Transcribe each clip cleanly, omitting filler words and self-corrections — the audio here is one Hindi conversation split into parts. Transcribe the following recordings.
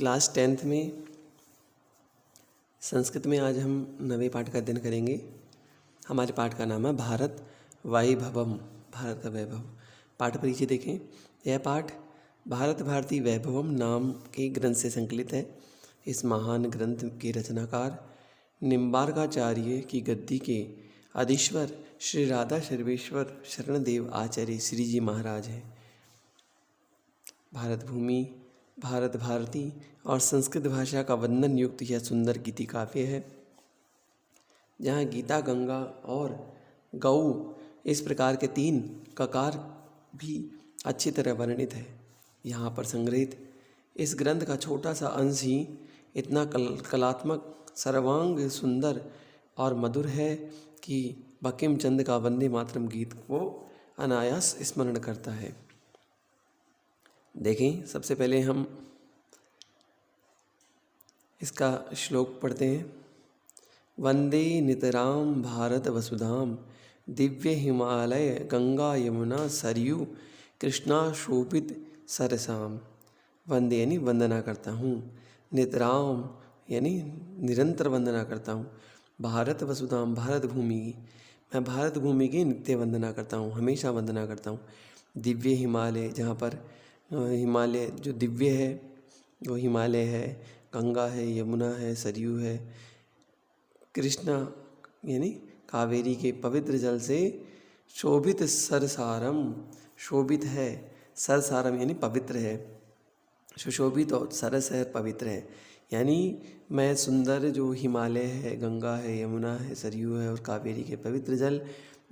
क्लास 10th में संस्कृत में आज हम नवे पाठ का अध्ययन करेंगे। हमारे पाठ का नाम है भारत वैभवम, भारत का वैभव। पाठ परिचय देखें। यह पाठ भारत भारती वैभवम नाम के ग्रंथ से संकलित है। इस महान ग्रंथ के रचनाकार निम्बार्काचार्य की गद्दी के अधीश्वर श्री राधा सर्वेश्वर शरणदेव आचार्य श्री जी महाराज हैं। भारत भूमि, भारत भारती और संस्कृत भाषा का वंदन युक्त यह सुंदर गीति काव्य है, जहाँ गीता, गंगा और गौ इस प्रकार के 3 ककार भी अच्छी तरह वर्णित है। यहाँ पर संग्रहित इस ग्रंथ का छोटा सा अंश ही इतना कलात्मक, सर्वांग सुंदर और मधुर है कि बंकिम चंद्र का वंदे मातरम गीत को अनायास स्मरण करता है। देखें, सबसे पहले हम इसका श्लोक पढ़ते हैं। वंदे नितराम भारत वसुधाम दिव्य हिमालय गंगा यमुना सरयू कृष्णा शोभित सरसाम। वंदे यानी वंदना करता हूँ, नितराम यानी निरंतर वंदना करता हूँ, भारत वसुधाम भारत भूमि की, मैं भारत भूमि की नित्य वंदना करता हूँ, हमेशा वंदना करता हूँ। दिव्य हिमालय, जहाँ पर हिमालय जो दिव्य है वो हिमालय है, गंगा है, यमुना है, सरयू है, कृष्णा यानी कावेरी के पवित्र जल से शोभित सरसारम, शोभित है, सरसारम यानी पवित्र है, सुशोभित और सरस है, पवित्र है। यानी मैं सुंदर जो हिमालय है, गंगा है, यमुना है, सरयू है और कावेरी के पवित्र जल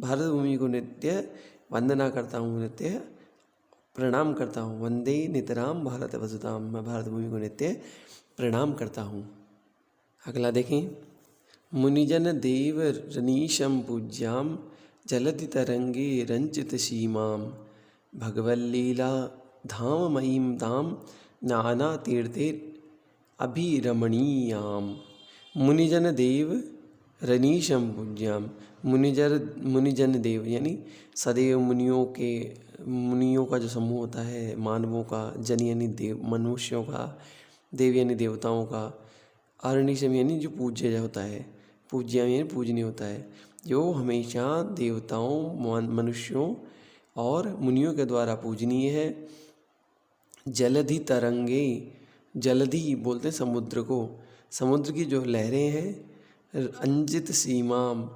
भारत भूमि को नित्य वंदना करता हूँ, नित्य प्रणाम करता हूँ। वंदे नितराम भारत वसुधाम, मैं भारत भूमि को नित्य प्रणाम करता हूँ। अगला देखें। मुनिजन देव रनीशम पूज्याम जलधि तरंगे रंचित सीमाम भगवल्लीला धाममयीं दाम नाना तीर्थे अभिरमणीयाम। मुनिजन देव रनीशम पूज्याम, मुनिजन देव यानी सदैव मुनियों का जो समूह होता है, मानवों का, जन यानी देव, मनुष्यों का, देव यानी देवताओं का, अरनीशम यानी जो पूज्य होता है, पूज्य यानी पूजनीय होता है, जो हमेशा देवताओं, मनुष्यों और मुनियों के द्वारा पूजनीय है। जलधि तरंगे, जलधि बोलते हैं समुद्र को, समुद्र की जो लहरें हैं, अंजित सीमाम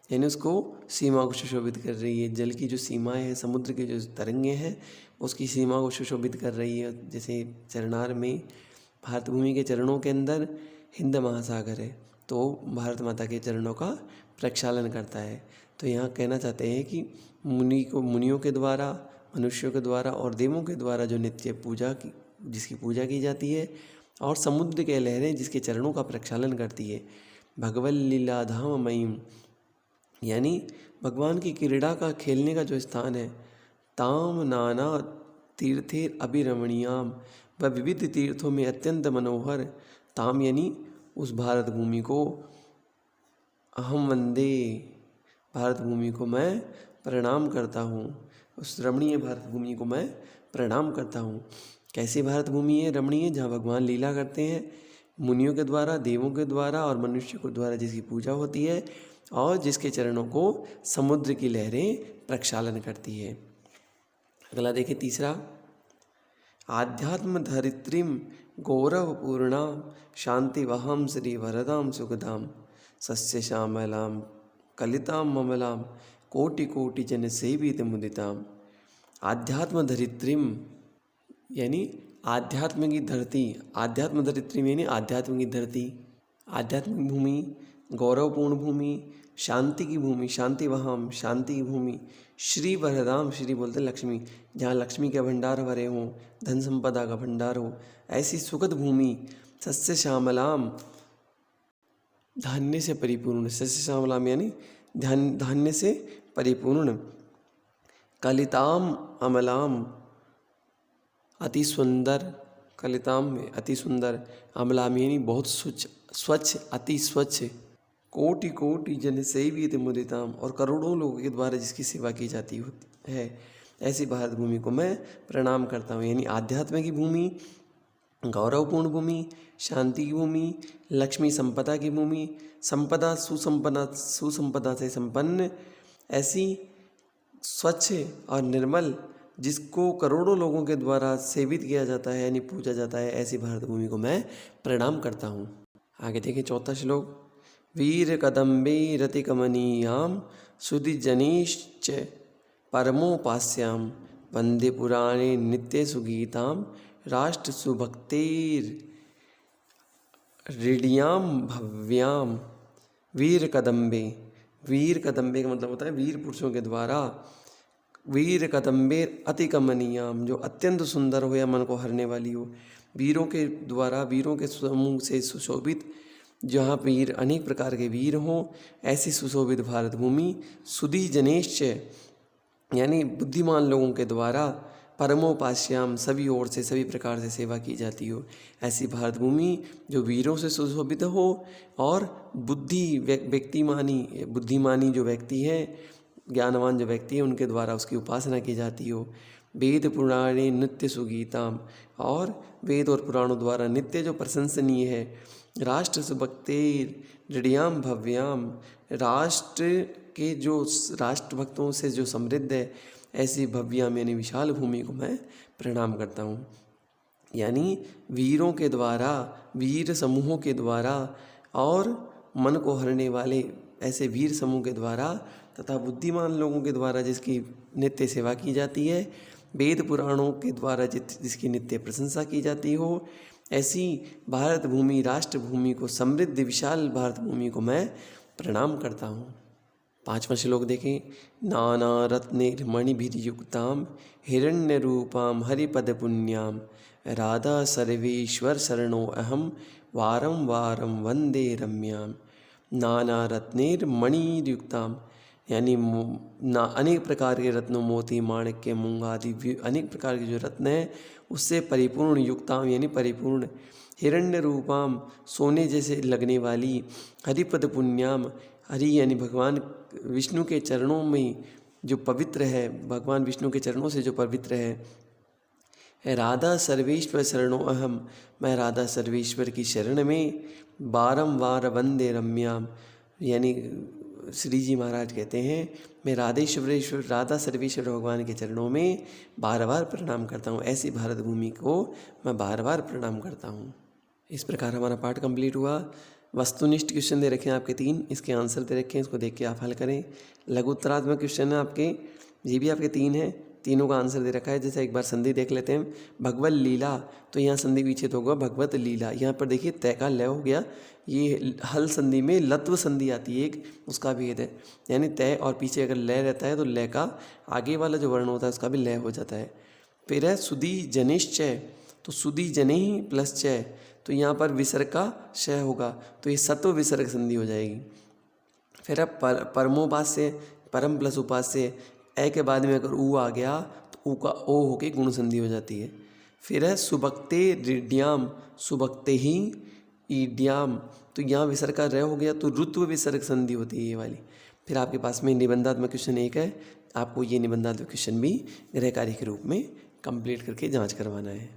यानी उसको सीमा को सुशोभित कर रही है। जल की जो सीमाएं हैं, समुद्र की जो तरंगे हैं, उसकी सीमा को सुशोभित कर रही है। जैसे चरणार में भारत भूमि के चरणों के अंदर हिंद महासागर है, तो भारत माता के चरणों का प्रक्षालन करता है। तो यहाँ कहना चाहते हैं कि मुनियों के द्वारा, मनुष्यों के द्वारा और देवों के द्वारा जो नित्य जिसकी पूजा की जाती है, और समुद्र के लहरें जिसके चरणों का प्रक्षालन करती है। भगवल लीला धाम मयीम यानी भगवान की क्रीड़ा का, खेलने का जो स्थान है। ताम नाना तीर्थे अभिरमणीयाम, वह विविध तीर्थों में अत्यंत मनोहर। ताम यानी उस भारत भूमि को, अहम वंदे भारत भूमि को मैं प्रणाम करता हूँ, उस रमणीय भारत भूमि को मैं प्रणाम करता हूँ। कैसी भारत भूमि है रमणीय? जहाँ भगवान लीला करते हैं, मुनियों के द्वारा, देवों के द्वारा और मनुष्य के द्वारा जिसकी पूजा होती है, और जिसके चरणों को समुद्र की लहरें प्रक्षालन करती है। अगला देखिए, तीसरा। आध्यात्म धरित्रीम गौरवपूर्णा शांति वहाम श्री वरदाम सुखदाम सस्य श्यामलाम कलिताम ममलाम कोटि कोटि जन सेवित मुदिताम। आध्यात्म धरित्रीम यानी आध्यात्म की धरती, आध्यात्म धरित्रीम यानी आध्यात्म की धरती, आध्यात्मिक भूमि, गौरवपूर्ण भूमि, शांति की भूमि, शांति वहाम शांति की भूमि, श्री वरदाम, श्री बोलते लक्ष्मी, जहाँ लक्ष्मी के भंडार भरे हों, धन संपदा का भंडार हो, ऐसी सुखद भूमि। सस्य श्यामलाम धान्य से परिपूर्ण, सस्य श्यामलाम यानी धान्य से परिपूर्ण। कलिताम अमलाम अति सुंदर, कलिताम में अति सुंदर, अमलाम यानी बहुत स्वच्छ, अति स्वच्छ। कोटि कोटि जन सेवित मुदिताम, और करोड़ों लोगों के द्वारा जिसकी सेवा की जाती है, ऐसी भारत भूमि को मैं प्रणाम करता हूँ। यानी आध्यात्म की भूमि, गौरवपूर्ण भूमि, शांति की भूमि, लक्ष्मी संपदा की भूमि, संपदा सुसंपदा से संपन्न, ऐसी स्वच्छ और निर्मल जिसको करोड़ों लोगों के द्वारा सेवित किया जाता है यानी पूजा जाता है, ऐसी भारत भूमि को मैं प्रणाम करता हूँ। आगे देखिए चौथा श्लोक। वीर कदम्बे रतिकमनीयाम सुधिजनीश्च परमोपास्याम वंदे पुराणे नित्य सुगीताम राष्ट्र सुभक्तेर हृदयाम भव्याम। वीर कदम्बे, वीर कदम्बे का मतलब होता है वीर पुरुषों के द्वारा। वीर कदम्बे अति कमनीयाम, जो अत्यंत सुंदर हो या मन को हरने वाली हो। वीरों के द्वारा, वीरों के समूह से सुशोभित, जहाँ वीर अनेक प्रकार के वीर हों, ऐसी सुशोभित भारत भूमि। सुधी जनेश्च यानी बुद्धिमान लोगों के द्वारा, परमोपास्याम सभी ओर से सभी प्रकार से सेवा की जाती हो, ऐसी भारत भूमि जो वीरों से सुशोभित हो और बुद्धिमानी जो व्यक्ति है, ज्ञानवान जो व्यक्ति है, उनके द्वारा उसकी उपासना की जाती हो। वेद पुराणे नित्य सुगीताम, और वेद और पुराणों द्वारा नित्य जो प्रशंसनीय है। राष्ट्र सुभक्ते हृदयाम भव्याम, राष्ट्र के जो राष्ट्रभक्तों से जो समृद्ध है, ऐसी भव्याम यानी विशाल भूमि को मैं प्रणाम करता हूँ। यानी वीरों के द्वारा, वीर समूहों के द्वारा और मन को हरने वाले ऐसे वीर समूह के द्वारा तथा बुद्धिमान लोगों के द्वारा जिसकी नित्य सेवा की जाती है, वेद पुराणों के द्वारा जिसकी नित्य प्रशंसा की जाती हो, ऐसी भारत भूमि, राष्ट्र भूमि को, समृद्ध विशाल भारत भूमि को मैं प्रणाम करता हूँ। पांचवा श्लोक देखें। नाना रत्नैर्मणिभिर्युक्तां हिरण्यरूपां हरिपद पुण्यां राधा सर्वेश्वर शरणो अहम वारं वारं वंदे रम्यां। नाना रत्नैर्मणिर्युक्तां यानी अनेक प्रकार के रत्नों, मोती, माणिक्य, मूंगा आदि अनेक प्रकार के जो रत्न हैं उससे परिपूर्ण, युक्ताम यानी परिपूर्ण, हिरण्य रूपाम सोने जैसे लगने वाली, हरिपद पुण्याम, हरि यानी भगवान विष्णु के चरणों में जो पवित्र है, भगवान विष्णु के चरणों से जो पवित्र है। राधा सर्वेश्वर शरणो अहम, मैं राधा सर्वेश्वर की शरण में बारंबार वंदे रम्याम, यानी श्री जी महाराज कहते हैं मैं राधा सर्वेश्वर भगवान के चरणों में बार बार प्रणाम करता हूँ, ऐसी भारत भूमि को मैं बार बार प्रणाम करता हूँ। इस प्रकार हमारा पाठ कंप्लीट हुआ। वस्तुनिष्ठ क्वेश्चन दे रखे हैं आपके 3, इसके आंसर दे रखे हैं, इसको देख के आप हल करें। लघु उत्तरात्मक क्वेश्चन है आपके, ये भी आपके 3 हैं, तीनों का आंसर दे रखा है। जैसे एक बार संधि देख लेते हैं। भगवत लीला, तो यहाँ संधि विच्छेद होगा भगवत लीला। यहाँ पर देखिए तय का लय हो गया, ये हल संधि में लत्व संधि आती है एक, उसका भेद है। यानी तय और पीछे अगर लय रहता है तो लय का आगे वाला जो वर्ण होता है उसका भी लय हो जाता है। फिर है सुधी जनिश्चय, तो सुधी जने प्लस चय, तो यहाँ पर विसर्ग का शय होगा, तो ये सत्व विसर्ग संधि हो जाएगी। फिर है परमोपास्य, परम प्लस उपास्य, ए के बाद में अगर ऊ आ गया तो ऊ का ओ होके गुण संधि हो जाती है। फिर है सुभक्ते ऋड्याम, सुभक्ते ही ईड्याम, तो यहाँ विसर्ग का र हो गया तो रुत्व विसर्ग संधि होती है ये वाली। फिर आपके पास में निबंधात्मक क्वेश्चन 1 है, आपको ये निबंधात्मक क्वेश्चन भी गृह कार्य के रूप में कंप्लीट करके जांच करवाना है।